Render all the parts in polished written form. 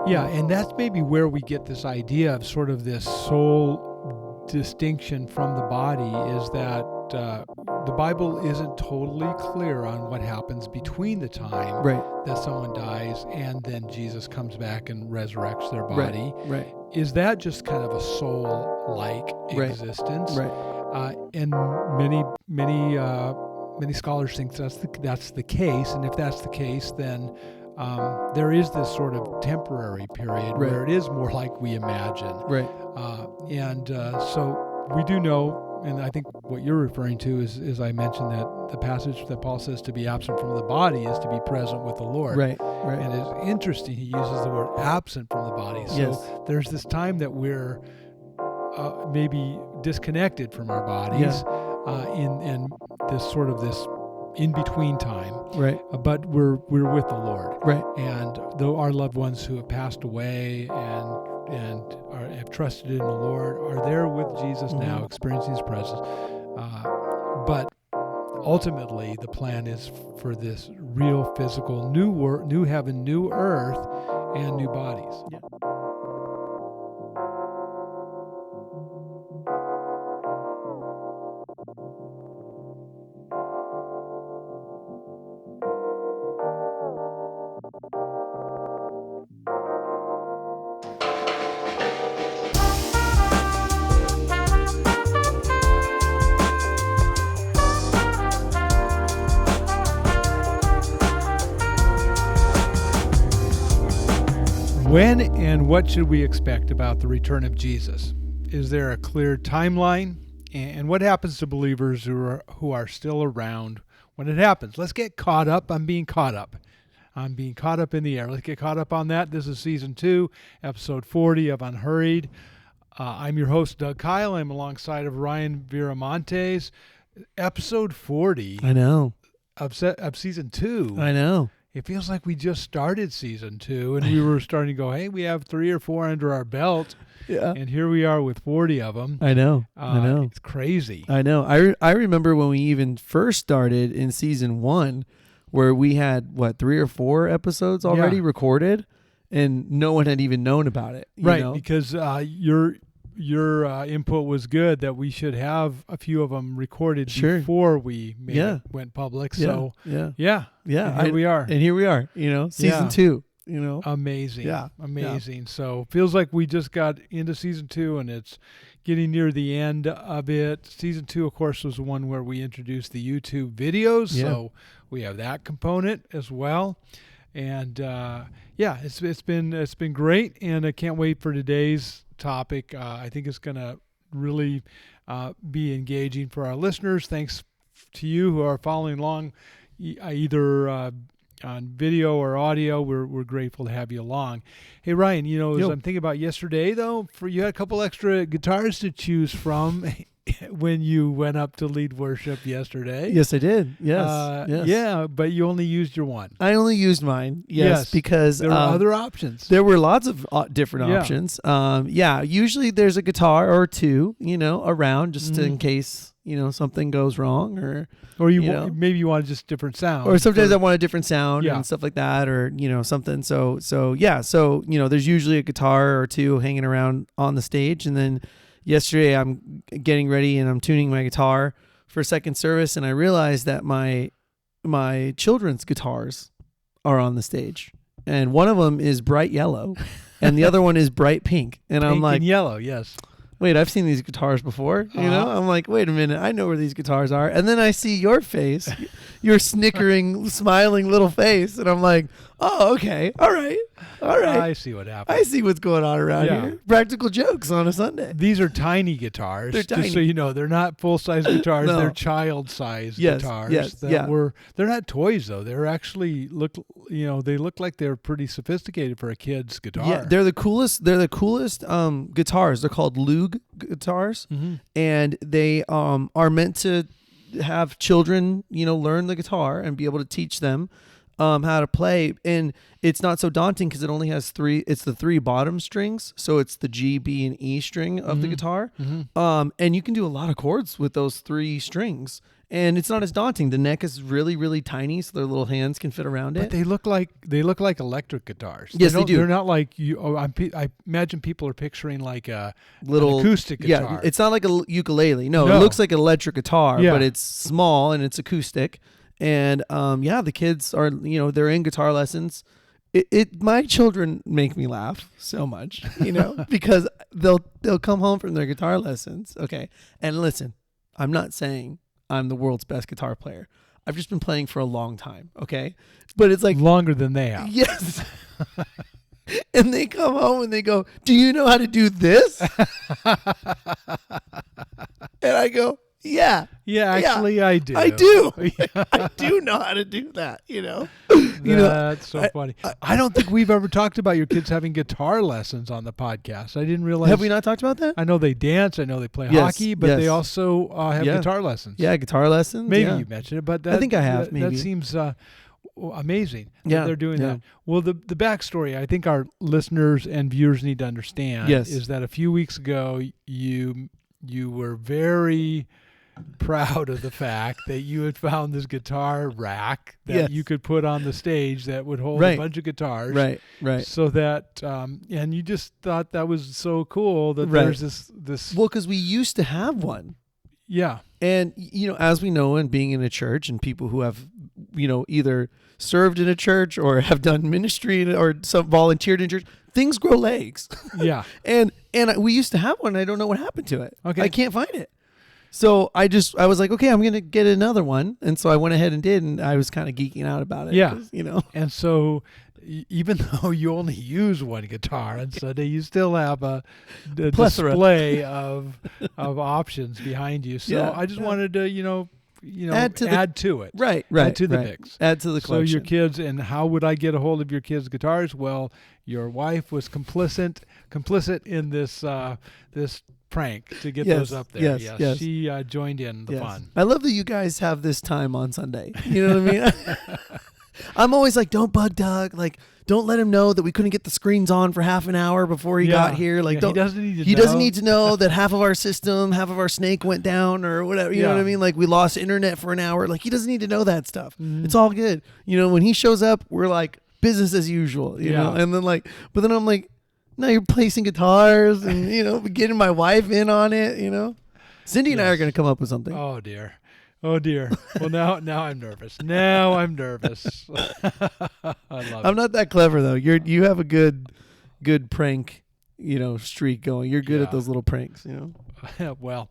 Yeah, and that's maybe where we get this idea of sort of this soul distinction from the body, is that the Bible isn't totally clear on what happens between the time that someone dies and then Jesus comes back and resurrects their body. Right. Is that just kind of a soul-like existence? And many scholars think that's the case, and if that's the case, then there is this sort of temporary period where it is more like we imagine. So we do know, and I think what you're referring to is I mentioned that the passage that Paul says to be absent from the body is to be present with the Lord. And it's interesting, he uses the word absent from the body. So there's this time that we're maybe disconnected from our bodies in this sort of this in-between time, but we're with the Lord, and though our loved ones who have passed away and have trusted in the Lord are there with Jesus now, experiencing His presence, but ultimately the plan is for this real physical new heaven, new earth, and new bodies. When and what should we expect about the return of Jesus? Is there a clear timeline? And what happens to believers who are still around when it happens? Let's get caught up. I'm being caught up in the air. Let's get caught up on that. This is Season 2, Episode 40 of Unhurried. I'm your host, Doug Kyle. I'm alongside of Ryan Viramontes. Episode 40. I know. Of Season 2. I know. It feels like we just started Season 2 and we were starting to go, hey, we have 3 or 4 under our belt. Yeah. And here we are with 40 of them. I know. It's crazy. I know. I remember when we even first started in Season 1, where we had, 3 or 4 episodes already recorded, and no one had even known about it. You know? Because your input was good that we should have a few of them recorded before we went public. So and here we are. And here we are, Season 2, Amazing. Yeah. Amazing. Yeah. So feels like we just got into Season 2 and it's getting near the end of it. Season 2, of course, was the one where we introduced the YouTube videos. Yeah. So we have that component as well. And it's been great, and I can't wait for today's topic. I think it's going to really be engaging for our listeners. Thanks to you who are following along, either on video or audio. We're grateful to have you along. Hey Ryan, as I'm thinking about yesterday, though, you had a couple extra guitars to choose from. When you went up to lead worship yesterday. Yes, I did. Yes. Yeah, but you only used your one. I only used mine. Yes, because there were other options. There were lots of different options. Usually there's a guitar or two, around just in case, something goes wrong or maybe you want just different sound. Or sometimes I want a different sound and stuff like that, or something. So there's usually a guitar or two hanging around on the stage, and then yesterday I'm getting ready and I'm tuning my guitar for second service, and I realized that my children's guitars are on the stage, and one of them is bright yellow and the other one is bright pink, and I'm like, and yellow, yes. Wait, I've seen these guitars before, I'm like, wait a minute, I know where these guitars are. And then I see your face, your snickering, smiling little face, and I'm like, oh, okay, all right. I see what happened. I see what's going on around here. Practical jokes on a Sunday. These are tiny guitars. They're tiny. Just so you know, they're not full-size guitars. No. They're child-sized guitars. Yes, they're not toys, though. They're actually they look like they're pretty sophisticated for a kid's guitar. Yeah, they're the coolest guitars. They're called Lug guitars, and they are meant to have children, learn the guitar and be able to teach them how to play. And it's not so daunting because it only has it's the 3 bottom strings. So it's the G, B, and E string of the guitar. And you can do a lot of chords with those 3 strings. And it's not as daunting. The neck is really, really tiny, so their little hands can fit around it. But they look like electric guitars. Yes, they do. They're not like you. I imagine people are picturing like a little an acoustic guitar. Yeah, it's not like a ukulele. No, it looks like an electric guitar, but it's small and it's acoustic. And the kids are, they're in guitar lessons. My children make me laugh so much, because they'll come home from their guitar lessons. Okay, and listen, I'm not saying I'm the world's best guitar player. I've just been playing for a long time, okay? But it's like longer than they have. Yes. And they come home and they go, "Do you know how to do this?" And I go, "Yeah. Yeah, actually I do. I do. I do know how to do that, That's so funny. I don't think we've ever talked about your kids having guitar lessons on the podcast. I didn't realize. Have we not talked about that? I know they dance. I know they play hockey, but they also have guitar lessons. Yeah, guitar lessons. Maybe you mentioned it, but I think I have. Maybe that seems amazing. Yeah, they're doing that. Well, the backstory I think our listeners and viewers need to understand is that a few weeks ago you were very proud of the fact that you had found this guitar rack that you could put on the stage that would hold a bunch of guitars. Right. So that, and you just thought that was so cool that there's this. Well, because we used to have one. Yeah. And, as we know, and being in a church and people who have, either served in a church or have done ministry or some volunteered in church, things grow legs. Yeah. and we used to have one. I don't know what happened to it. Okay. I can't find it. So I was like, okay, I'm going to get another one. And so I went ahead and did, and I was kind of geeking out about it. Yeah. And so even though you only use one guitar on Sunday, you still have a display of options behind you. So I just wanted to, add to it. Right. Add to the mix. Add to the collection. So your kids, and how would I get a hold of your kids' guitars? Well, your wife was complicit in this prank to get those up there. Yes. She joined in the fun. I love that you guys have this time on Sunday. You know what I mean? I'm always like, don't bug Doug. Like, don't let him know that we couldn't get the screens on for half an hour before he got here. Like, he doesn't need to know. He doesn't need to know that half of our snake went down or whatever. You know what I mean? Like, we lost internet for an hour. Like, he doesn't need to know that stuff. Mm-hmm. It's all good. When he shows up, we're like business as usual. You know? And then but then I'm like, no, you're placing guitars and getting my wife in on it. Cindy and I are going to come up with something. Oh dear. Well, now I'm nervous. I love it. I'm not that clever though. You have a good prank, streak going. You're good at those little pranks. Well,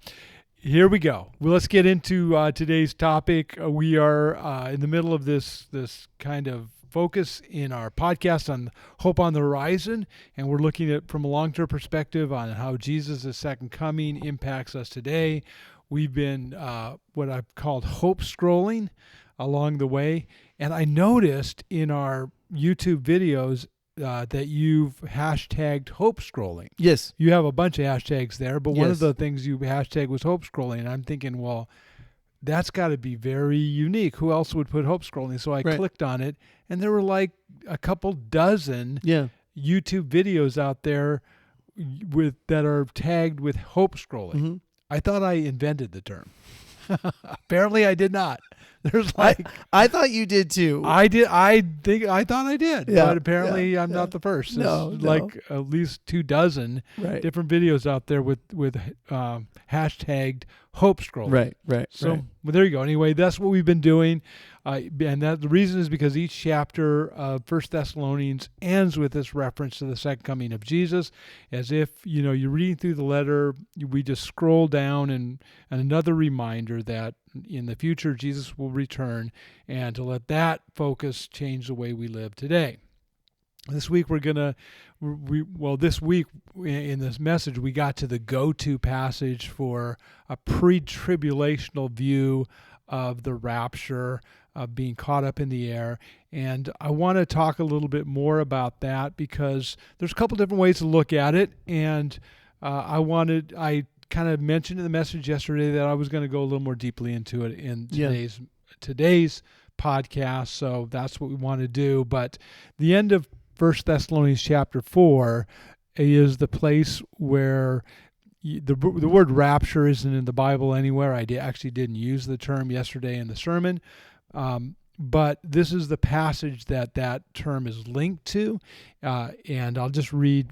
here we go. Well, let's get into today's topic. We are in the middle of this kind of focus in our podcast on Hope on the Horizon, and we're looking at from a long-term perspective on how Jesus' second coming impacts us today. We've been what I've called hope scrolling along the way, and I noticed in our YouTube videos that you've hashtagged hope scrolling. Yes. You have a bunch of hashtags there, but one of the things you hashtagged was hope scrolling, and I'm thinking, well, that's got to be very unique. Who else would put hope scrolling? So I clicked on it, and there were like a couple dozen YouTube videos out there that are tagged with hope scrolling. Mm-hmm. I thought I invented the term. Apparently I did not. There's I thought you did too. I did. I thought I did, but apparently I'm not the first. There's like at least 24 different videos out there with hashtagged hope scrolling. Right. So well, there you go. Anyway, that's what we've been doing. And that the reason is because each chapter of 1 Thessalonians ends with this reference to the second coming of Jesus, as if you're reading through the letter. We just scroll down and another reminder that in the future Jesus will return, and to let that focus change the way we live today. This week this week in this message we got to the go-to passage for a pre-tribulational view of the rapture, of being caught up in the air. And I want to talk a little bit more about that because there's a couple different ways to look at it. And I kind of mentioned in the message yesterday that I was going to go a little more deeply into it in today's podcast. So that's what we want to do. But the end of 1 Thessalonians chapter 4 is the place where the word rapture isn't in the Bible anywhere. I actually didn't use the term yesterday in the sermon, but this is the passage that term is linked to, and I'll just read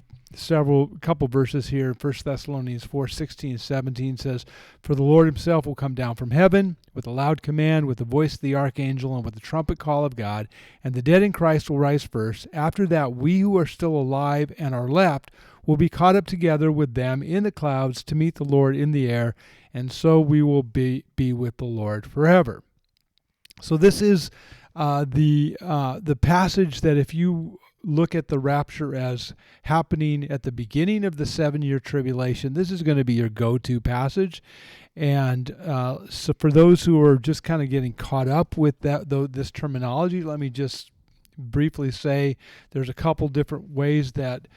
couple verses here. 1 Thessalonians 4:16-17 says, "For the Lord himself will come down from heaven with a loud command, with the voice of the archangel, and with the trumpet call of God, and the dead in Christ will rise first. After that, we who are still alive and are left will be caught up together with them in the clouds to meet the Lord in the air, and so we will be with the Lord forever." So this is the passage that, if you look at the rapture as happening at the beginning of the 7-year tribulation, this is going to be your go-to passage. And so for those who are just kind of getting caught up with this terminology, let me just briefly say there's a couple different ways that,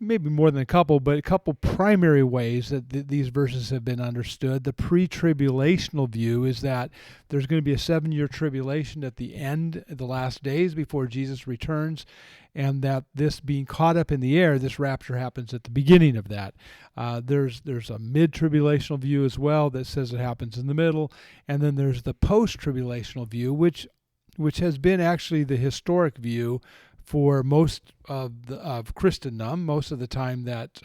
maybe more than a couple, but a couple primary ways that these verses have been understood. The pre-tribulational view is that there's going to be a 7-year tribulation at the end, the last days before Jesus returns, and that this being caught up in the air, this rapture happens at the beginning of that. There's a mid-tribulational view as well that says it happens in the middle, and then there's the post-tribulational view, which has been actually the historic view for most of Christendom, most of the time that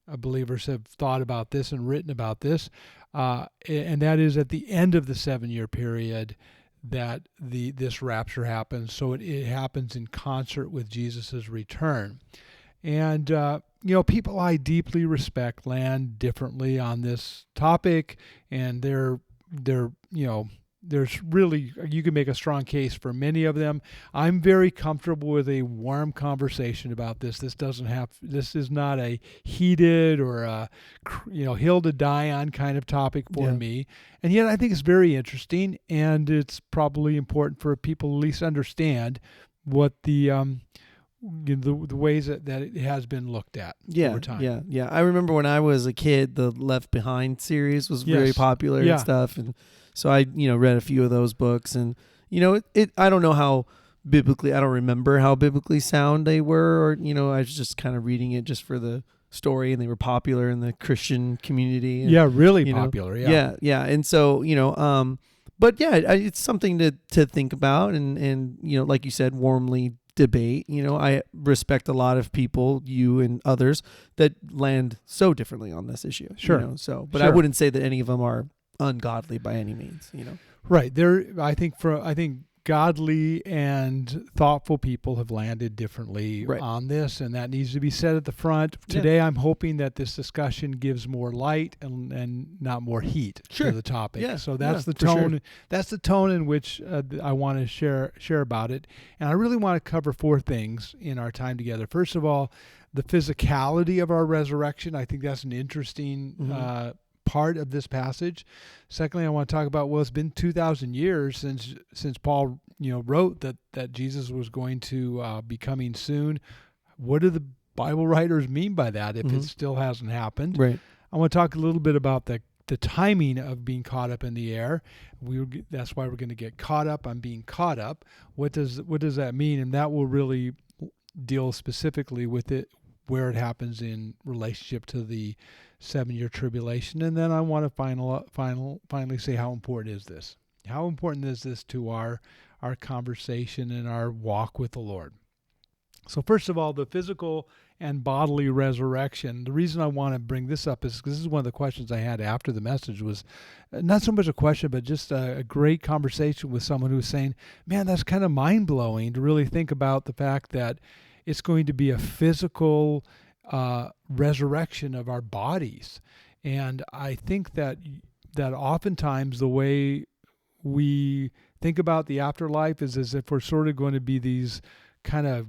believers have thought about this and written about this, and that is at the end of the 7-year period that this rapture happens. So it happens in concert with Jesus's return. And people I deeply respect land differently on this topic, and there's really, you can make a strong case for many of them. I'm very comfortable with a warm conversation about this. This is not a heated or a, hill to die on kind of topic for me. And yet I think it's very interesting, and it's probably important for people to at least understand what the ways that it has been looked at over time. Yeah. I remember when I was a kid, the Left Behind series was very popular and stuff, and so I, read a few of those books, and I don't know how biblically, I don't remember how biblically sound they were, or I was just kind of reading it just for the story, and they were popular in the Christian community. And, really popular. Yeah. And so but it's something to think about, and like you said, warmly debate. I respect a lot of people, you and others, that land so differently on this issue. Sure. But I wouldn't say that any of them are ungodly by any means. Right. I think godly and thoughtful people have landed differently on this, and that needs to be said at the front. Today, I'm hoping that this discussion gives more light and not more heat to the topic. Yeah. So that's the tone. Sure. That's the tone in which I want to share about it. And I really want to cover 4 things in our time together. First of all, the physicality of our resurrection. I think that's an interesting part of this passage. Secondly, I want to talk about, it's been 2,000 years since Paul, wrote that Jesus was going to be coming soon. What do the Bible writers mean by that if it still hasn't happened? Right. I want to talk a little bit about the timing of being caught up in the air. That's why we're going to get caught up on being caught up. What does that mean? And that will really deal specifically with it, where it happens in relationship to the 7-year tribulation. And then I want to finally say, how important is this? How important is this to our conversation and our walk with the Lord? So first of all, the physical and bodily resurrection. The reason I want to bring this up is because this is one of the questions I had after the message. Was not so much a question, but just a great conversation with someone who was saying, man, that's kind of mind-blowing to really think about the fact that it's going to be a physical resurrection of our bodies. And I think that oftentimes the way we think about the afterlife is as if we're sort of going to be these kind of,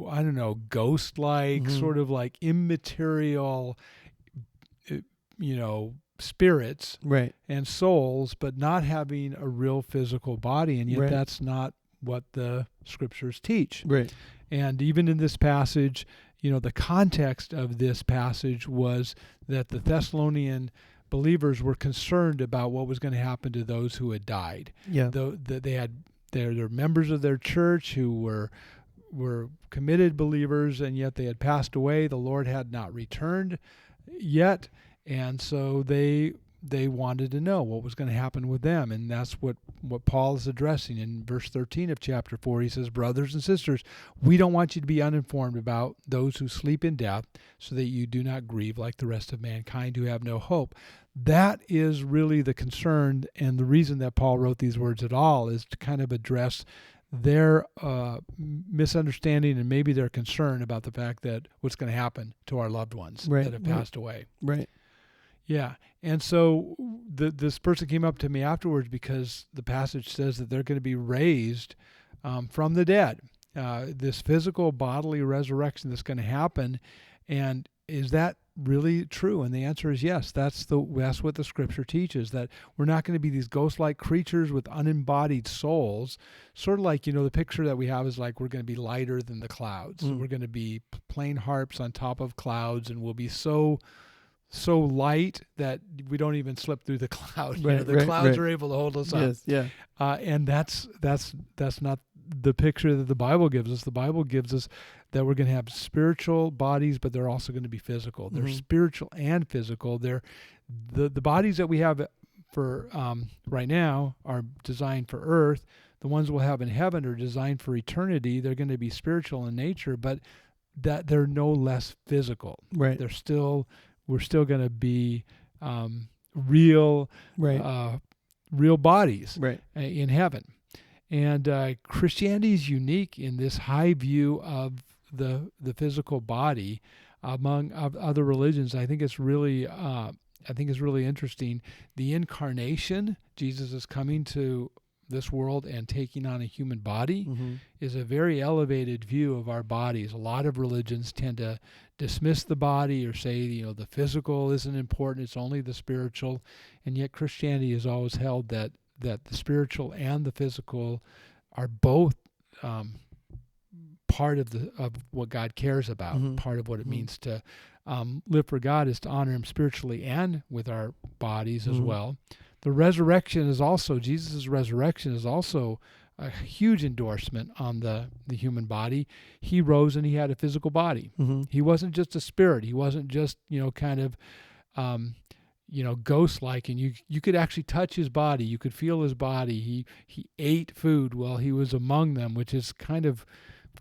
I don't know, ghost-like, sort of like immaterial, spirits and souls, but not having a real physical body. And yet that's not what the scriptures teach. Right. And even in this passage, the context of this passage was that the Thessalonian believers were concerned about what was going to happen to those who had died. Yeah. They're members of their church who were committed believers, and yet they had passed away. The Lord had not returned. yet. And so they wanted to know what was going to happen with them. And that's what Paul is addressing in verse 13 of chapter 4. He says, brothers and sisters, we don't want you to be uninformed about those who sleep in death, so that you do not grieve like the rest of mankind who have no hope. That is really the concern, and the reason that Paul wrote these words at all is to kind of address their misunderstanding and maybe their concern about the fact that what's going to happen to our loved ones that have passed away. Right. Yeah. And so this person came up to me afterwards because the passage says that they're going to be raised from the dead. This physical bodily resurrection that's going to happen. And is that really true? And the answer is yes. That's what the scripture teaches, that we're not going to be these ghost-like creatures with unembodied souls. Sort of like, the picture that we have is like we're going to be lighter than the clouds. We're going to be plain harps on top of clouds, and we'll be so light that we don't even slip through the cloud. The clouds are able to hold us up. Yes, yeah. And that's not the picture that the Bible gives us. The Bible gives us that we're going to have spiritual bodies, but they're also going to be physical. They're spiritual and physical. They're the bodies that we have for right now are designed for earth. The ones we'll have in heaven are designed for eternity. They're going to be spiritual in nature, but that they're no less physical. Right. We're still going to be real bodies in heaven. And Christianity is unique in this high view of the physical body among other religions. I think it's really interesting. The incarnation, Jesus is coming to this world and taking on a human body, is a very elevated view of our bodies. A lot of religions tend to dismiss the body or say, the physical isn't important, it's only the spiritual. And yet Christianity has always held that the spiritual and the physical are both part of what God cares about. Part of what it means to live for God is to honor him spiritually and with our bodies as well. The resurrection is also, Jesus' resurrection is also a huge endorsement on the human body. He rose and he had a physical body. He wasn't just a spirit. He wasn't just, kind of, ghost-like, and you could actually touch his body. You could feel his body. He ate food while he was among them, which is kind of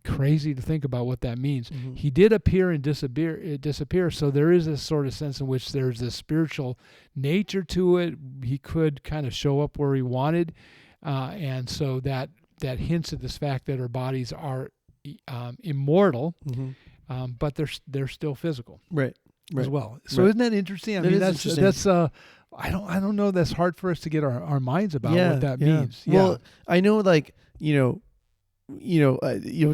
crazy to think about what that means. He did appear and disappear. So there is this sort of sense in which there's this spiritual nature to it. He could kind of show up where he wanted. And so that hints at this fact that our bodies are immortal, but they're still physical. Right. As well. So isn't that interesting? I mean, that's I don't know. That's hard for us to get our minds about what that means. Yeah. Well, I know, like,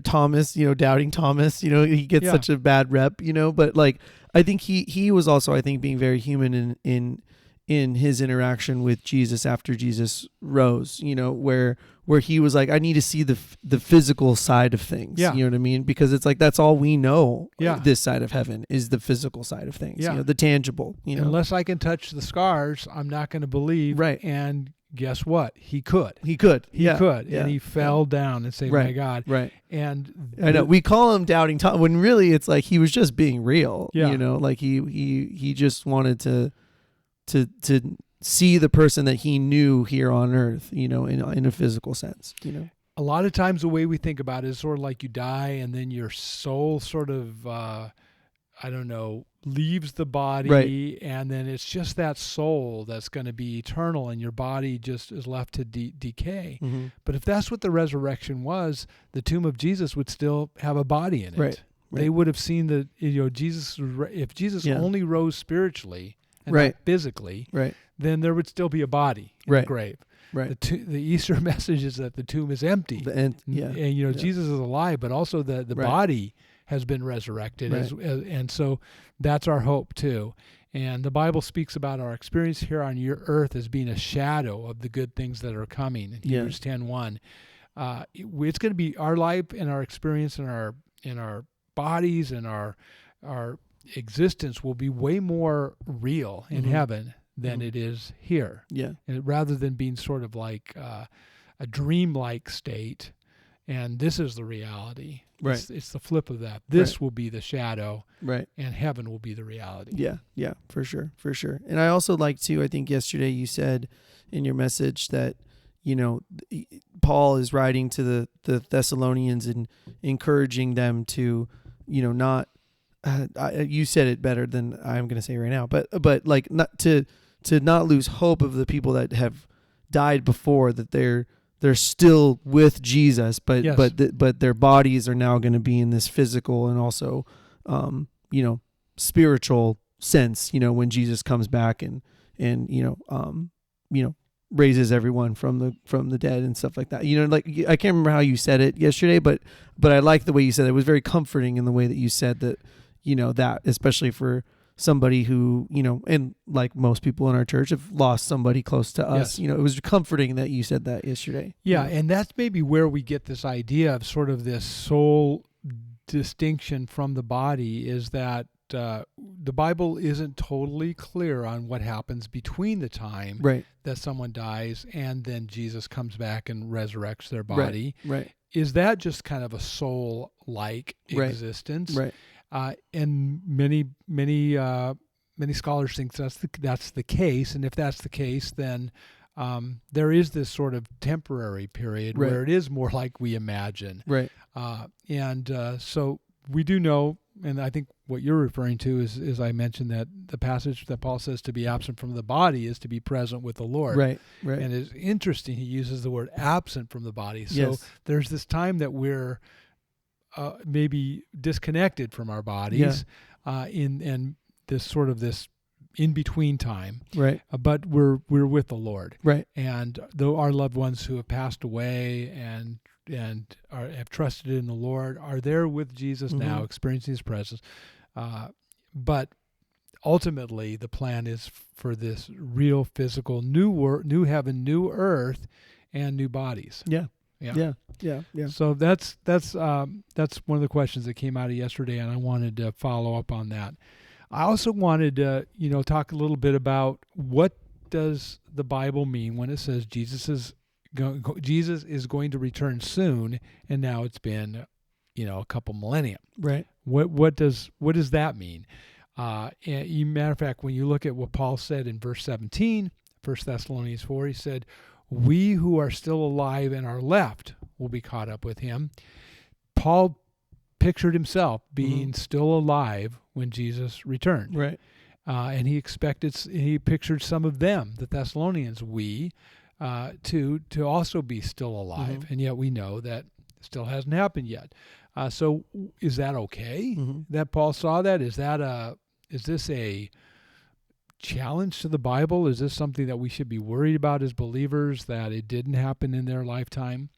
Thomas, doubting Thomas, he gets such a bad rep, but like, I think he was also, being very human in his interaction with Jesus after Jesus rose, where he was like, I need to see the physical side of things. You know what I mean? Because it's like, that's all we know. This side of heaven is the physical side of things, the tangible, Unless I can touch the scars, I'm not going to believe. Right. And guess what? He could. He could. And he fell down and said, my God. Right. And I know we call him doubting Thomas when really it's like he was just being real. Like he just wanted to see the person that he knew here on earth, in a physical sense, A lot of times the way we think about it is sort of like you die and then your soul sort of, leaves the body, and then it's just that soul that's going to be eternal, and your body just is left to decay. But if that's what the resurrection was, the tomb of Jesus would still have a body in it. Right. They would have seen Jesus, if Jesus only rose spiritually and not physically, then there would still be a body in the grave. Right. The Easter message is that the tomb is empty. And Jesus is alive, but also the body has been resurrected. And so that's our hope too. And the Bible speaks about our experience here on your earth as being a shadow of the good things that are coming. In Hebrews 10:1. It's going to be our life and our experience in our bodies and our existence will be way more real in heaven than it is here. And rather than being sort of like a dreamlike state, and this is the reality. Right. It's the flip of that. This will be the shadow, right, and heaven will be the reality. Yeah, for sure. And I also like to, I think yesterday you said in your message that, Paul is writing to the Thessalonians and encouraging them to, not, you said it better than I'm going to say right now, but like not to not lose hope of the people that have died before, that they're still with Jesus, but yes. but their bodies are now going to be in this physical and also, spiritual sense, when Jesus comes back and raises everyone from the dead and stuff like that. Like, I can't remember how you said it yesterday, but I like the way you said it. It was very comforting in the way that you said that, that especially for somebody who, and like most people in our church have lost somebody close to us. Yes. It was comforting that you said that yesterday. Yeah, and that's maybe where we get this idea of sort of this soul distinction from the body, is that the Bible isn't totally clear on what happens between the time that someone dies and then Jesus comes back and resurrects their body. Right. Is that just kind of a soul-like existence? Right. And many scholars think that's the case, and if that's the case, then there is this sort of temporary period where it is more like we imagine. Right. So we do know, and I think what you're referring to is I mentioned that the passage that Paul says to be absent from the body is to be present with the Lord. Right. And it's interesting, he uses the word absent from the body. So there's this time that we're maybe disconnected from our bodies in this sort of this in-between time. Right. But we're with the Lord. Right. And though our loved ones who have passed away and have trusted in the Lord are there with Jesus now, experiencing his presence. But ultimately, the plan is for this real physical new heaven, new earth, and new bodies. Yeah. So that's one of the questions that came out of yesterday, and I wanted to follow up on that. I also wanted to, talk a little bit about what does the Bible mean when it says Jesus is going to return soon, and now it's been, a couple millennia. Right. What does that mean? And matter of fact, when you look at what Paul said in verse 17, 1 Thessalonians 4, he said, "We who are still alive and are left will be caught up with him." Paul pictured himself being still alive when Jesus returned. Right. And he pictured some of them, the Thessalonians, to also be still alive. And yet we know that still hasn't happened yet. So is that okay that Paul saw that? Is this a challenge to the Bible? Is this something that we should be worried about as believers, that it didn't happen in their lifetime?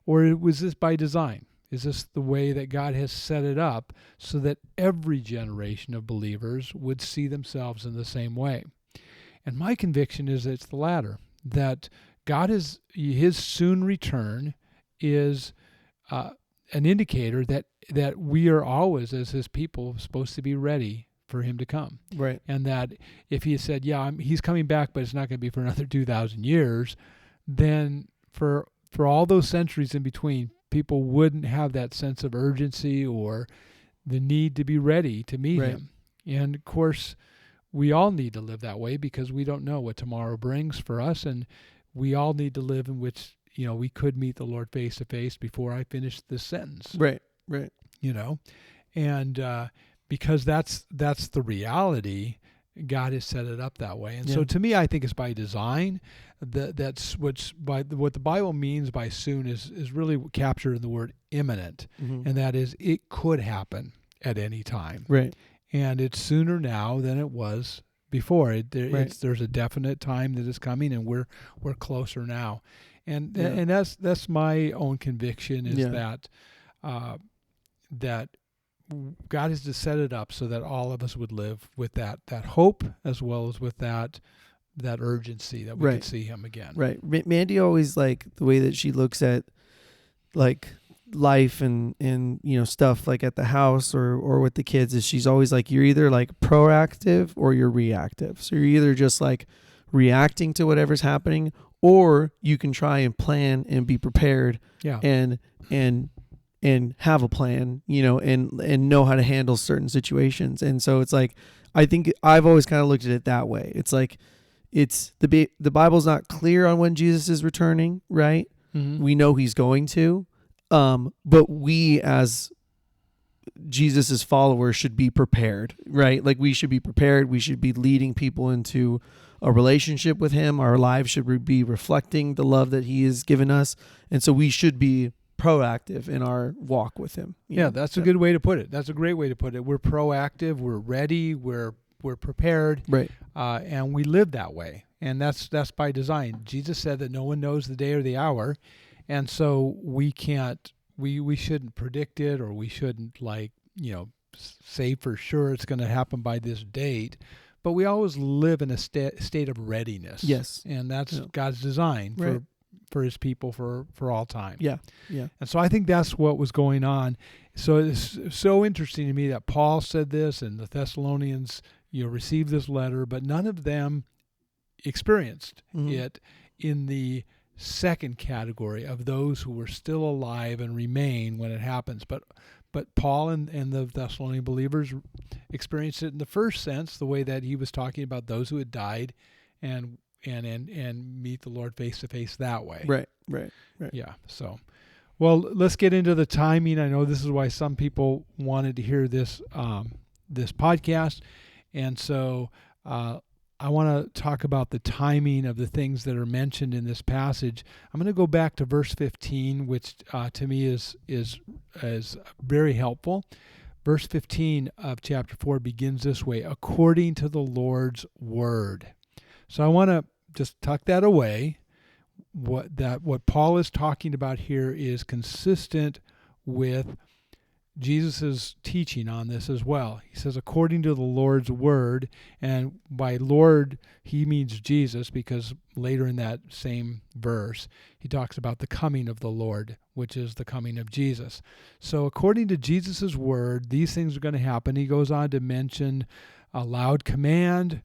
Or was this by design? Is this the way that God has set it up so that every generation of believers would see themselves in the same way? And my conviction is that it's the latter, that his soon return is an indicator that we are always, as his people, supposed to be ready for him to come. Right. And that if he had said, he's coming back, but it's not going to be for another 2,000 years, then for all those centuries in between, people wouldn't have that sense of urgency or the need to be ready to meet him. And of course, we all need to live that way because we don't know what tomorrow brings for us, and we all need to live in which, we could meet the Lord face to face before I finish this sentence. Right. And because that's the reality, God has set it up that way. And so to me, I think it's by design. That's what the Bible means by soon is really captured in the word imminent. And that is, it could happen at any time. Right. And it's sooner now than it was before. There's a definite time that is coming, and we're closer now. And that's my own conviction is that God has to set it up so that all of us would live with that hope as well as with that urgency that we could see him again. Right. Mandy always, like, the way that she looks at, like, life and stuff, like, at the house or with the kids, is she's always like, you're either, like, proactive or you're reactive. So you're either just, like, reacting to whatever's happening, or you can try and plan and be prepared and and have a plan, and know how to handle certain situations. And so it's like, I think I've always kind of looked at it that way. It's like, it's the Bible's not clear on when Jesus is returning, right? Mm-hmm. We know he's going to, but we as Jesus's followers should be prepared, right? Like, we should be prepared. We should be leading people into a relationship with him. Our lives should be reflecting the love that he has given us. And so we should be proactive in our walk with him. Yeah, that's a good way to put it. That's a great way to put it. We're proactive. We're ready. We're prepared. Right. And we live that way. And that's by design. Jesus said that no one knows the day or the hour. And so we shouldn't predict it, or we shouldn't say for sure it's going to happen by this date. But we always live in a state of readiness. Yes. And that's God's design for his people for all time. Yeah. Yeah. And so I think that's what was going on. So it's so interesting to me that Paul said this, and the Thessalonians, received this letter, but none of them experienced it in the second category of those who were still alive and remain when it happens. But Paul and the Thessalonian believers experienced it in the first sense, the way that he was talking about those who had died and meet the Lord face to face that way. Right. Yeah. So, well, let's get into the timing. I know this is why some people wanted to hear this podcast, and so I want to talk about the timing of the things that are mentioned in this passage. I'm going to go back to verse 15, which to me is very helpful. Verse 15 of chapter 4 begins this way: according to the Lord's word. So I want to just tuck that away. What Paul is talking about here is consistent with Jesus' teaching on this as well. He says, according to the Lord's word, and by Lord, he means Jesus, because later in that same verse, he talks about the coming of the Lord, which is the coming of Jesus. So according to Jesus' word, these things are going to happen. He goes on to mention a loud command,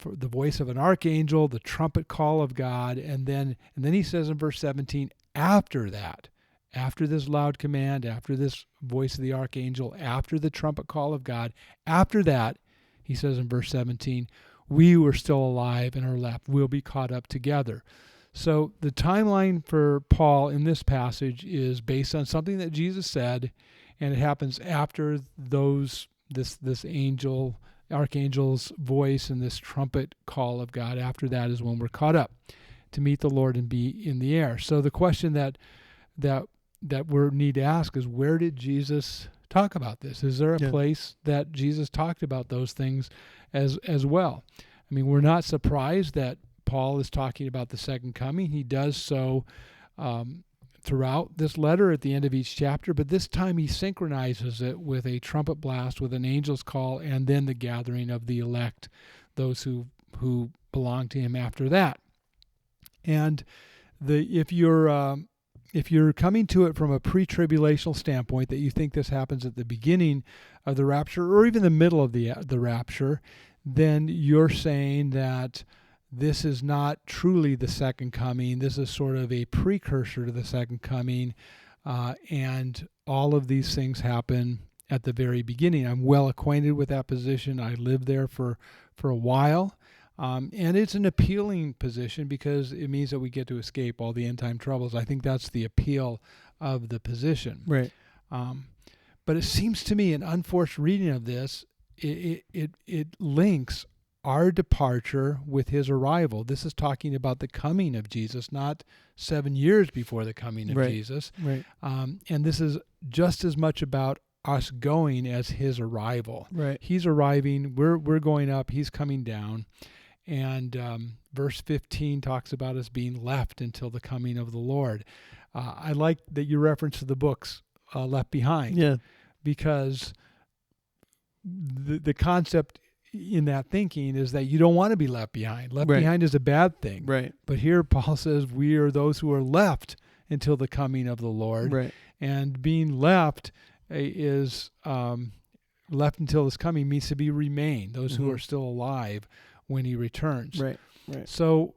the voice of an archangel, the trumpet call of God, and then he says in verse 17, after that, after this loud command, after this voice of the archangel, after the trumpet call of God, after that, he says in verse 17, we who are still alive and are left will be caught up together. So the timeline for Paul in this passage is based on something that Jesus said, and it happens after this archangel's voice and this trumpet call of God. After that is when we're caught up to meet the Lord and be in the air. So the question that we need to ask is, where did Jesus talk about this? Is there a place that Jesus talked about those things as well? I mean, we're not surprised that Paul is talking about the second coming. He does so throughout this letter at the end of each chapter, but this time he synchronizes it with a trumpet blast, with an angel's call, and then the gathering of the elect, those who belong to him after that. And if you're coming to it from a pre-tribulational standpoint, that you think this happens at the beginning of the rapture or even the middle of the rapture, then you're saying that this is not truly the second coming. This is sort of a precursor to the second coming, and all of these things happen at the very beginning. I'm well acquainted with that position. I lived there for a while. And it's an appealing position because it means that we get to escape all the end time troubles. I think that's the appeal of the position. Right. But it seems to me, an unforced reading of this, it links our departure with his arrival. This is talking about the coming of Jesus, not 7 years before the coming of Jesus. Right. And this is just as much about us going as his arrival. Right. He's arriving. We're going up. He's coming down. And verse 15 talks about us being left until the coming of the Lord. I like that you reference the books Left Behind. Yeah. Because the concept in that thinking is that you don't want to be left behind. Left behind is a bad thing. Right. But here Paul says we are those who are left until the coming of the Lord. Right. And being left is left until his coming means to be remain, those who are still alive when he returns. Right. Right. So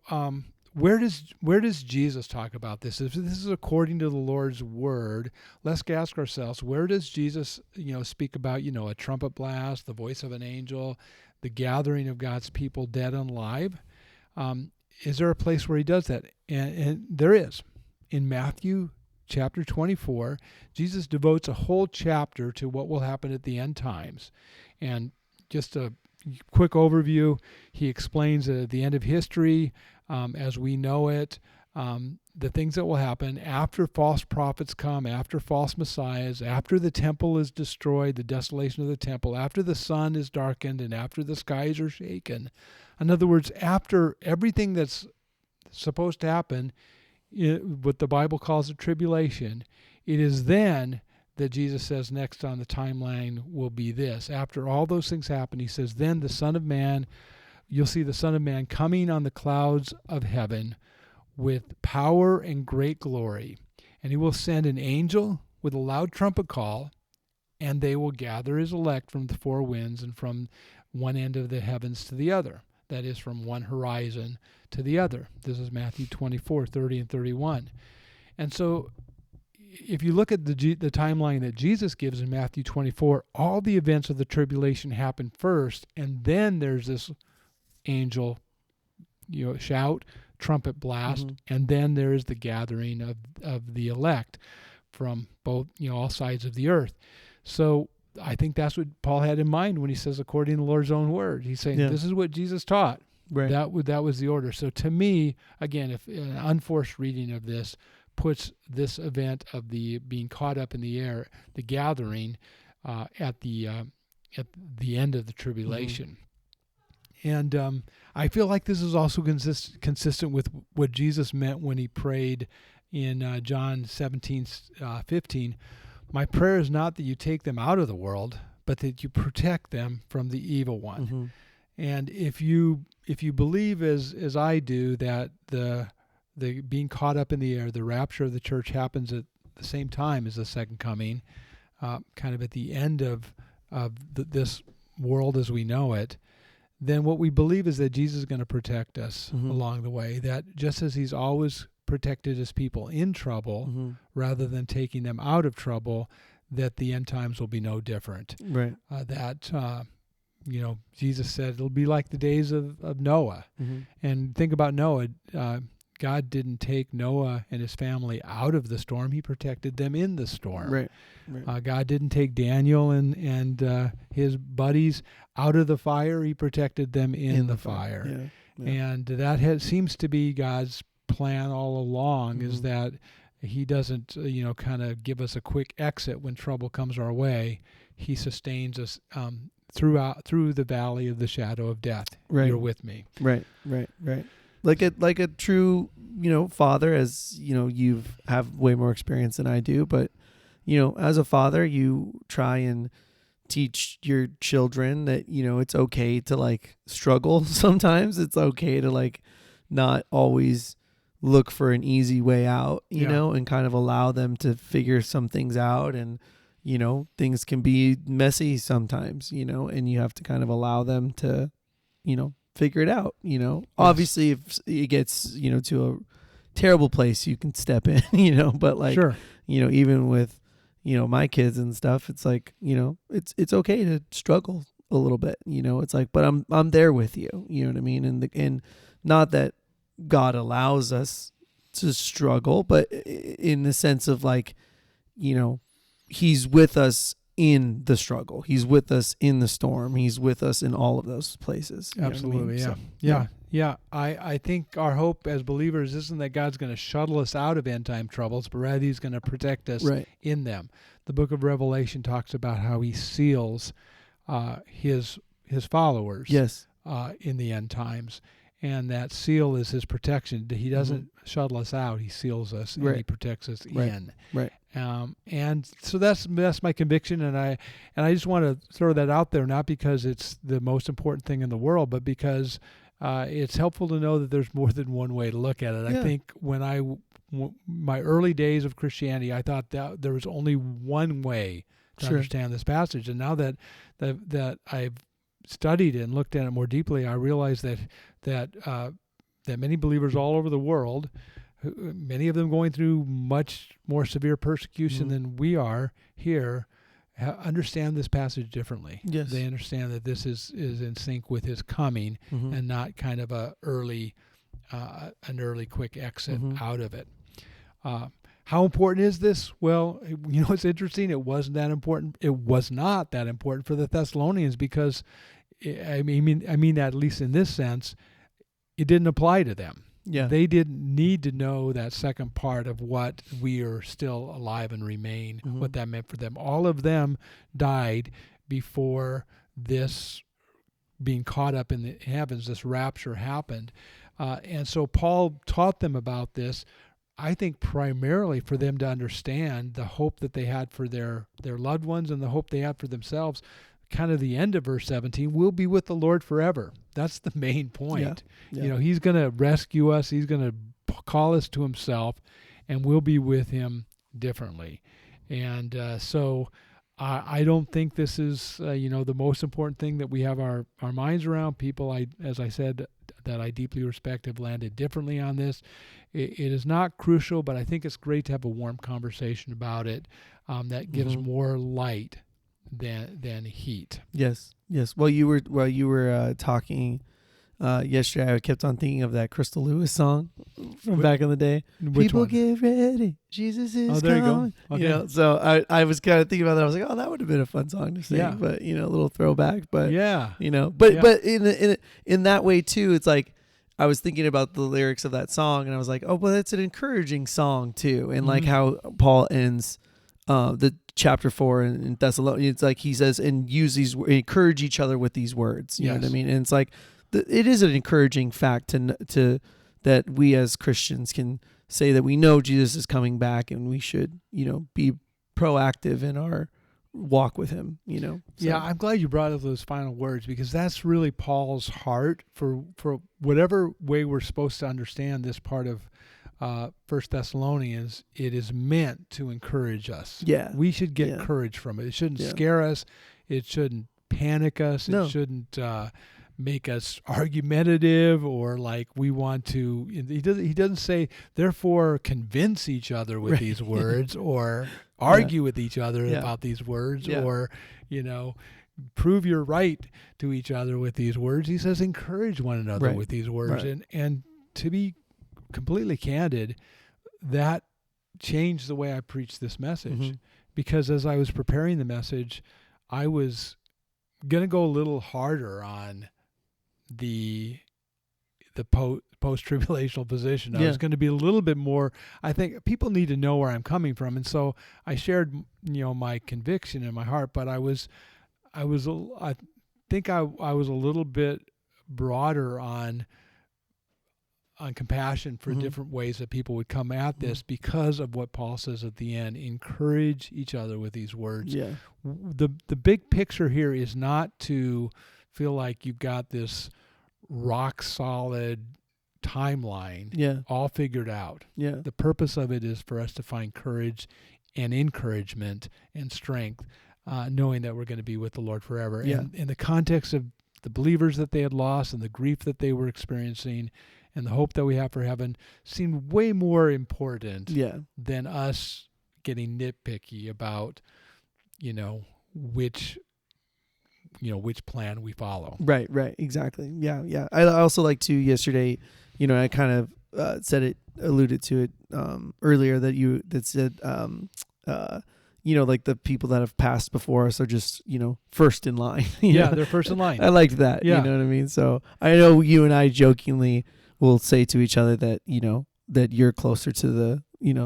where does Jesus talk about this? If this is according to the Lord's word, let's ask ourselves, where does Jesus, speak about, a trumpet blast, the voice of an angel, the gathering of God's people, dead and alive? Is there a place where he does that? And there is. In Matthew chapter 24, Jesus devotes a whole chapter to what will happen at the end times. And just a quick overview, he explains that at the end of history, as we know it, the things that will happen after false prophets come, after false messiahs, after the temple is destroyed, the desolation of the temple, after the sun is darkened, and after the skies are shaken. In other words, after everything that's supposed to happen, what the Bible calls a tribulation, it is then that Jesus says next on the timeline will be this. After all those things happen, he says, then the Son of Man, you'll see the Son of Man coming on the clouds of heaven with power and great glory. And he will send an angel with a loud trumpet call, and they will gather his elect from the four winds and from one end of the heavens to the other. That is, from one horizon to the other. This is Matthew 24, 30 and 31. And so if you look at the timeline that Jesus gives in Matthew 24, all the events of the tribulation happen first, and then there's this angel, shout, trumpet blast, and then there is the gathering of the elect from both, all sides of the earth. So I think that's what Paul had in mind when he says, according to the Lord's own word. He's saying, this is what Jesus taught. Right. That was the order. So to me, again, if an unforced reading of this puts this event of the being caught up in the air, the gathering, at the end of the tribulation. And I feel like this is also consistent with what Jesus meant when he prayed in John 17:15. My prayer is not that you take them out of the world, but that you protect them from the evil one. And if you believe as I do that the being caught up in the air, the rapture of the church happens at the same time as the second coming, kind of at the end of this world as we know it, then what we believe is that Jesus is going to protect us along the way, that just as he's always protected his people in trouble rather than taking them out of trouble, that the end times will be no different. Right. Jesus said it'll be like the days of Noah. And think about Noah. God didn't take Noah and his family out of the storm. He protected them in the storm. Right. God didn't take Daniel and his buddies out of the fire. He protected them in the fire. Yeah. And that seems to be God's plan all along, is that he doesn't, give us a quick exit when trouble comes our way. He sustains us through the valley of the shadow of death. Right. You're with me. Right. Like a true, father, as you have way more experience than I do, but as a father, you try and teach your children that it's okay to struggle sometimes. It's okay to not always look for an easy way out, you know, and kind of allow them to figure some things out. And things can be messy sometimes, and you have to kind of allow them to figure it out. Yes. Obviously if it gets to a terrible place, you can step in, but sure. Even with my kids and stuff, it's it's okay to struggle a little bit, it's but I'm there with you, you know what I mean? And not that God allows us to struggle, but in the sense of he's with us in the struggle. He's with us in the storm. He's with us in all of those places. Absolutely. Yeah. I think our hope as believers isn't that God's going to shuttle us out of end time troubles, but rather he's going to protect us in them. The book of Revelation talks about how he seals his followers in the end times. And that seal is his protection. He doesn't shuttle us out. He seals us and he protects us in. Right. And so that's my conviction. And I just want to throw that out there, not because it's the most important thing in the world, but because it's helpful to know that there's more than one way to look at it. Yeah. I think when my early days of Christianity, I thought that there was only one way to understand this passage. And now that I've studied it and looked at it more deeply, I realize that that many believers all over the world, many of them going through much more severe persecution than we are here, understand this passage differently. Yes. They understand that this is in sync with his coming and not kind of an early quick exit out of it. How important is this? Well, it's interesting. It wasn't that important. It was not that important for the Thessalonians because, I mean, at least in this sense, it didn't apply to them. Yeah. They didn't need to know that second part of what we are still alive and remain, what that meant for them. All of them died before this being caught up in the heavens, this rapture happened. And so Paul taught them about this, I think primarily for them to understand the hope that they had for their loved ones and the hope they had for themselves. Kind of the end of verse 17, we'll be with the Lord forever. That's the main point. Yeah. He's going to rescue us. He's going to call us to himself, and we'll be with him differently. And so I don't think this is, the most important thing that we have our minds around. People, as I said, that I deeply respect have landed differently on this. It is not crucial, but I think it's great to have a warm conversation about it that gives more light than heat. Yes. While you were talking yesterday, I kept on thinking of that Crystal Lewis song from back in the day. People one? Get ready, Jesus is Oh, there coming. you go. Okay. So I was kind of thinking about that. I was like, oh, that would have been a fun song to sing. Yeah. But a little throwback. But yeah, but in that way too, it's like I was thinking about the lyrics of that song, and I was like, oh, well, it's an encouraging song too, and like how Paul ends the chapter 4 in Thessalonians. It's like he says, and encourage each other with these words. You know what I mean? And it's like it is an encouraging fact to that we as Christians can say that we know Jesus is coming back, and we should be proactive in our walk with him. So. Yeah, I'm glad you brought up those final words, because that's really Paul's heart for whatever way we're supposed to understand this part of 1 Thessalonians. It is meant to encourage us. Yeah, we should get courage from it. It shouldn't scare us. It shouldn't panic us. No. It shouldn't make us argumentative or like we want to. He doesn't say, therefore convince each other with these words or argue with each other about these words or prove you're right to each other with these words. He says encourage one another with these words. And to be completely candid, that changed the way I preached this message, because as I was preparing the message, I was going to go a little harder on the post-tribulational position. I was going to be a little bit more, I think people need to know where I'm coming from. And so I shared, my conviction in my heart, but I think I was a little bit broader on compassion for different ways that people would come at this because of what Paul says at the end. Encourage each other with these words. Yeah. The big picture here is not to feel like you've got this rock solid timeline all figured out. Yeah. The purpose of it is for us to find courage and encouragement and strength, knowing that we're going to be with the Lord forever. Yeah. And in the context of the believers that they had lost and the grief that they were experiencing and the hope that we have for heaven seemed way more important than us getting nitpicky about, which plan we follow. Right, exactly. Yeah. I also like to yesterday, I kind of alluded to it earlier that said, like the people that have passed before us are just, first in line. They're first in line. I liked that. Yeah. You know what I mean? So I know you and I jokingly will say to each other that, that you're closer to the,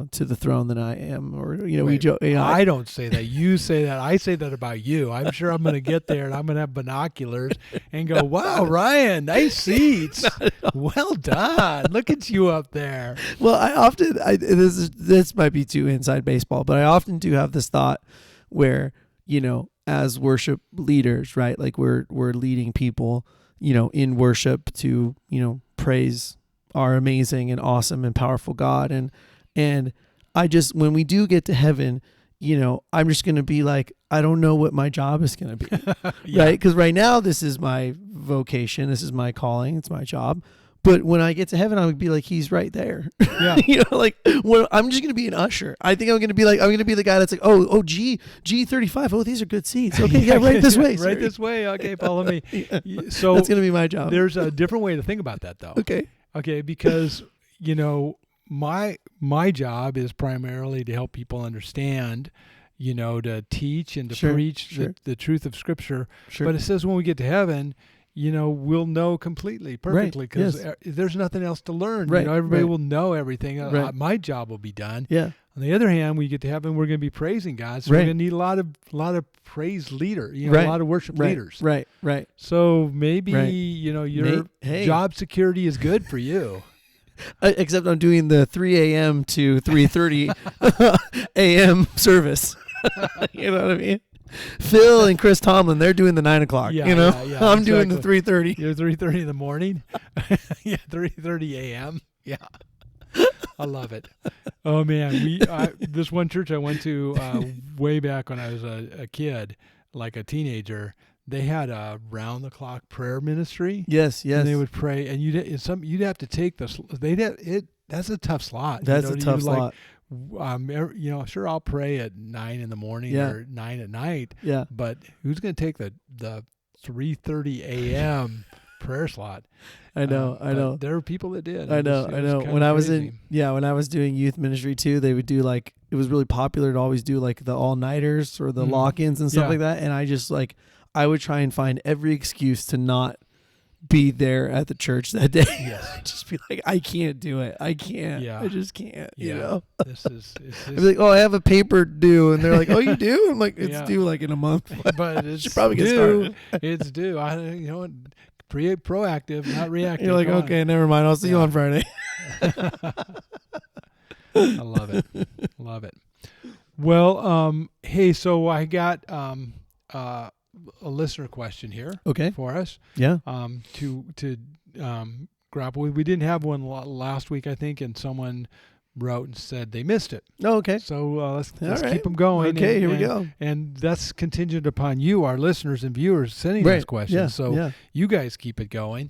to the throne than I am, or, we joke. I don't say that. You say that. I say that about you. I'm sure I'm going to get there and I'm going to have binoculars and go, wow, Ryan, nice seats. Well done. Look at you up there. Well, this might be too inside baseball, but I often do have this thought where, as worship leaders, right? Like we're leading people, in worship to, praise our amazing and awesome and powerful God. And I just, when we do get to heaven, I'm just going to be like, I don't know what my job is going to be, right? Because right now, this is my vocation. This is my calling. It's my job. But when I get to heaven, I would be like, he's right there. Yeah. Like, well, I'm just gonna be an usher. I think I'm gonna be the guy that's like, G35. Oh, these are good seats. Okay, right this way. Right this way. Okay, follow me. Yeah. So that's gonna be my job. There's a different way to think about that, though. Okay, because my job is primarily to help people understand, to teach and to preach the truth of Scripture. But it says when we get to heaven, we'll know completely, perfectly, because there's nothing else to learn. Everybody will know everything. My job will be done. Yeah. On the other hand, when we get to heaven, we're going to be praising God. So we're going to need a lot of praise leaders, a lot of worship leaders. Right. So maybe, your job security is good for you. Except I'm doing the 3 a.m. to 3:30 a.m. service. You know what I mean? Phil and Chris Tomlin, they're doing the 9 o'clock. I'm doing the 3:30. You're 3:30 in the morning. 3:30 a.m. Yeah, I love it. Oh man, this one church I went to way back when I was a kid, like a teenager. They had a round-the-clock prayer ministry. Yes. And they would pray, and you'd have to take this. That's a tough slot. That's a tough slot. Sure, I'll pray at 9 in the morning or 9 at night. Yeah. But who's going to take the 3:30 a.m. prayer slot? I know. There were people that did. I know. When I was doing youth ministry too, they would do it was really popular to always do the all-nighters or the lock-ins and stuff like that. And I just I would try and find every excuse to not be there at the church that day. Yes. Just be like, I can't do it. I can't. Yeah. I just can't. Yeah. I'd be like, I have a paper due. And they're like, oh, you do? I'm like, it's due in a month. But it's should probably get started. It's due. Proactive, not reactive. You're like, okay, never mind. I'll see you on Friday. I love it. Well, hey, so I got a listener question here for us. Yeah. To grapple with. We didn't have one last week, I think, and someone wrote and said they missed it. Oh, okay. So let's keep them going. Okay, here we go. And that's contingent upon you, our listeners and viewers, sending those questions. Yeah, so you guys keep it going.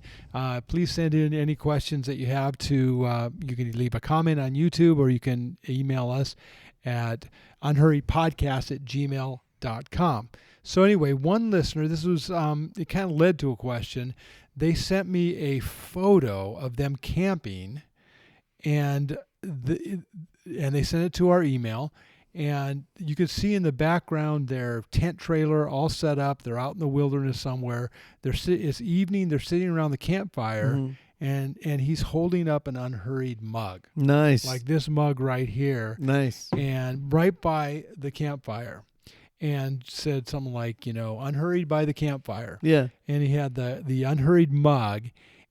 Please send in any questions that you have to, you can leave a comment on YouTube or you can email us at unhurriedpodcast@gmail.com. So anyway, one listener, this was, it kind of led to a question. They sent me a photo of them camping and they sent it to our email, and you could see in the background their tent trailer all set up. They're out in the wilderness somewhere. It's evening. They're sitting around the campfire, and he's holding up an Unhurried mug. Nice. Like this mug right here. Nice. And right by the campfire. And said something like, Unhurried by the campfire. Yeah. And he had the Unhurried mug,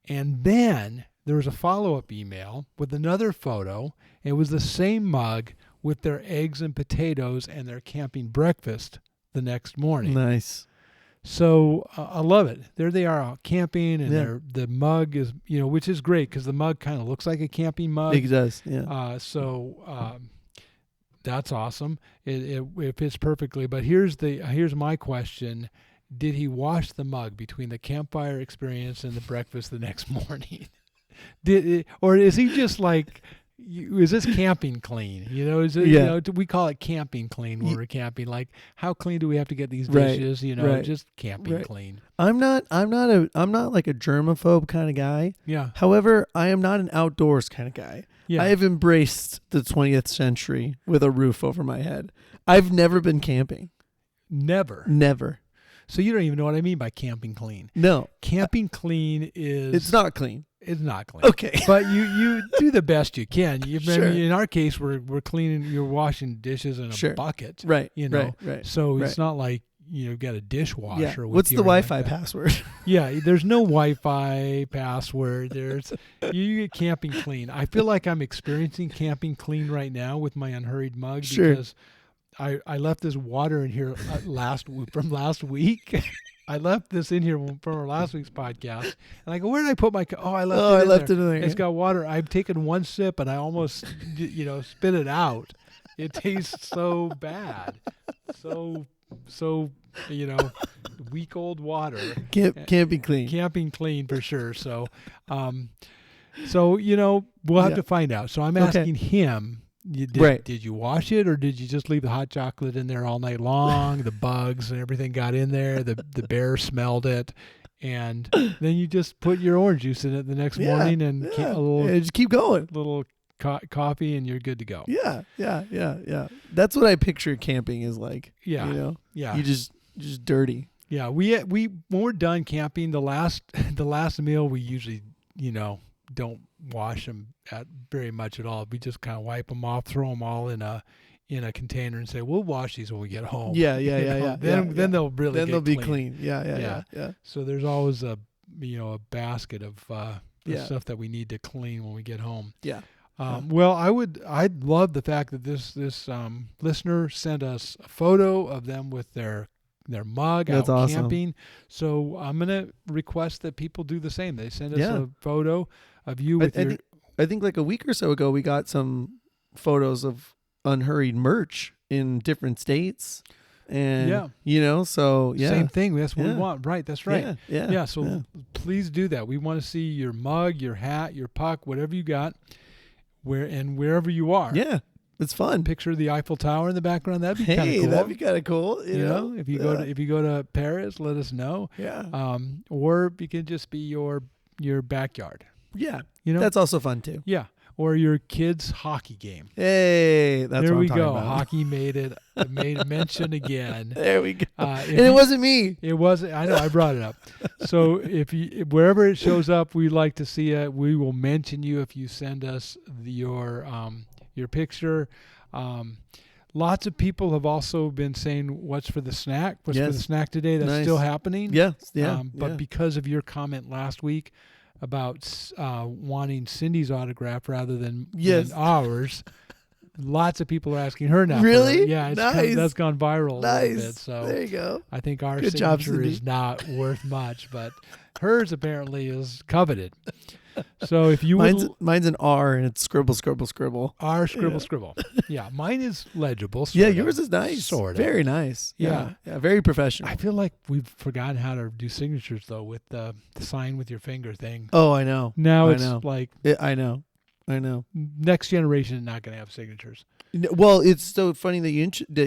and then there was a follow-up email with another photo. It was the same mug with their eggs and potatoes and their camping breakfast the next morning. Nice. So I love it. There they are out camping, and the mug is, which is great because the mug kind of looks like a camping mug. It does, yeah. That's awesome. It fits perfectly. But here's my question. Did he wash the mug between the campfire experience and the breakfast the next morning? Or is he just like, is this camping clean? We call it camping clean when we're camping. Like, how clean do we have to get these dishes? Just camping clean. I'm not like a germaphobe kind of guy. Yeah. However, I am not an outdoors kind of guy. Yeah. I have embraced the 20th century with a roof over my head. I've never been camping. Never. So you don't even know what I mean by camping clean. No. Camping clean is... It's not clean. It's not clean. Okay. But you do the best you can. Sure. In our case, we're cleaning, you're washing dishes in a bucket. Right. Right. So it's not like, got a dishwasher. Yeah. What's the Wi-Fi password? Yeah. There's no Wi-Fi password. You get camping clean. I feel like I'm experiencing camping clean right now with my Unhurried mug because I left this water in here from last week. I left this in here from our last week's podcast, and I go, "Where did I put my? I left it in there. It's got water. I've taken one sip, and I almost, spit it out. It tastes so bad, so week old water. Can't be clean. Camping clean for sure. So, So, we'll have to find out. So I'm asking him, did you wash it, or did you just leave the hot chocolate in there all night long? The bugs and everything got in there. The bear smelled it. And then you just put your orange juice in it the next morning and just keep going. Little coffee, and you're good to go. Yeah. That's what I picture camping is like. Yeah. Yeah. You just dirty. Yeah. We when we're done camping, the last meal, we usually, don't wash them very much at all. We just kind of wipe them off, throw them all in a container and say, we'll wash these when we get home. Yeah. Then they'll really then get they'll be clean. Yeah. So there's always a basket of stuff that we need to clean when we get home. Yeah. Well, I'd love the fact that this listener sent us a photo of them with their mug out camping. So I'm gonna request that people do the same. They send us a photo of you with I think like a week or so ago we got some photos of Unhurried merch in different states. And same thing. That's what we want. Right. That's right. Yeah. So please do that. We want to see your mug, your hat, your puck, whatever you got, wherever you are. Yeah. It's fun. Picture the Eiffel Tower in the background. That'd be kind of cool. That'd be kind of cool. You know, if you go to Paris, let us know. Yeah. Or it could just be your backyard. Yeah. That's also fun too. Yeah. Or your kids' hockey game. Hey, that's there what we I'm talking go. about. Hockey made mention again. There we go. And it wasn't me. It wasn't. I know. I brought it up. So wherever it shows up, we like to see it. We will mention you if you send us your picture. Lots of people have also been saying, "What's for the snack? What's for the snack today?" That's still happening. Yes. Yeah. But because of your comment last week about wanting Cindy's autograph rather than ours, lots of people are asking her now. Really? Yeah. That's gone viral a little bit. So there you go. I think our signature is not worth much, but hers apparently is coveted. So if you mine's an R and it's scribble. R scribble. Yeah, mine is legible. Yours is nice. Sort of. Very nice. Yeah, very professional. I feel like we've forgotten how to do signatures though with the sign with your finger thing. Oh, I know. Now it's like I know. Next generation is not going to have signatures. Well, it's so funny that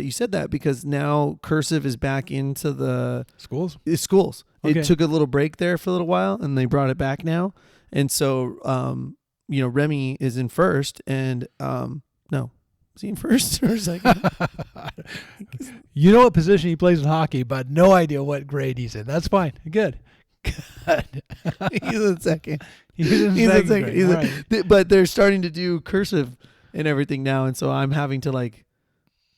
you said that because now cursive is back into the schools. Okay. It took a little break there for a little while, and they brought it back now. And so, Remy is in first, and no, is he in first or second? You know what position he plays in hockey, but no idea what grade he's in. That's fine. Good. He's in second. He's in second. But they're starting to do cursive and everything now, and so I'm having to like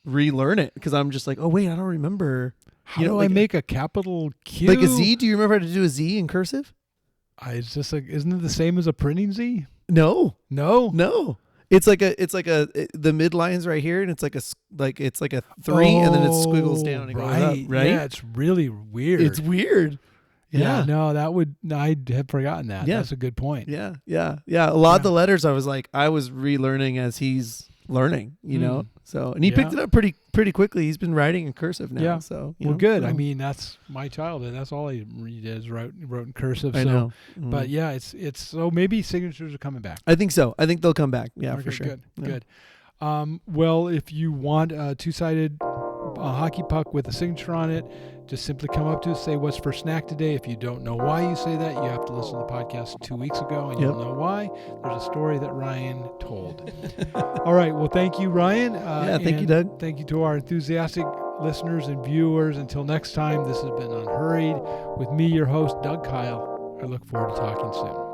relearn it because I'm just like, oh wait, I don't remember. How do I make a capital Q? Like a Z? Do you remember how to do a Z in cursive? It's just like, isn't it the same as a printing Z? No. It's like the midline's right here, and it's like a 3, and then it squiggles down and goes up. Right? Yeah, it's really weird. It's weird. Yeah. No, I'd have forgotten that. Yeah. That's a good point. Yeah. A lot of the letters I was relearning as he's learning, So, and he picked it up pretty quickly. He's been writing in cursive now. Yeah. So, good. So. I mean, that's my childhood. That's all I did is wrote in cursive. I know. Mm-hmm. But yeah, it's so maybe signatures are coming back. I think so. I think they'll come back. Yeah, for sure. Good. Well, if you want a two-sided hockey puck with a signature on it, just simply come up to us, say what's for snack today. If you don't know why you say that, you have to listen to the podcast 2 weeks ago and you'll know why. There's a story that Ryan told. All right. Well, thank you, Ryan. Thank you, Doug. Thank you to our enthusiastic listeners and viewers. Until next time, this has been Unhurried with me, your host, Doug Kyle. I look forward to talking soon.